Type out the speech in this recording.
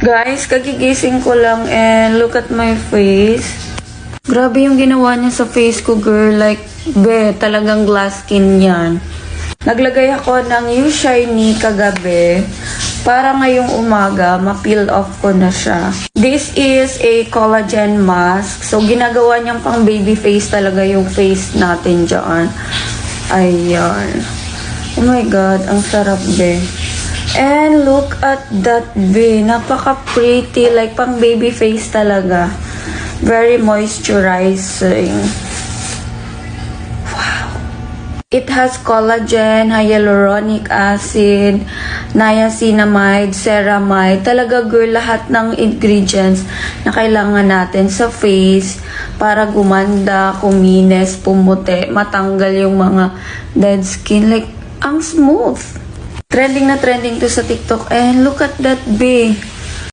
Guys, kagigising ko lang and look at my face. Grabe yung ginawa niya sa face ko, girl. Like, talagang glass skin yan. Naglagay ako ng You Shiny kagabi para ngayong umaga, ma-peel off ko na siya. This is a collagen mask. So, ginagawa niyang pang baby face talaga yung face natin dyan. Ayan. Oh my God, ang sarap, And look at that, napaka-pretty. Like, pang baby face talaga. Very moisturizing. Wow. It has collagen, hyaluronic acid, niacinamide, ceramide. Talaga, girl, lahat ng ingredients na kailangan natin sa face para gumanda, kuminis, pumuti, matanggal yung mga dead skin. Like, ang smooth. Trending na trending to sa TikTok. And look at that,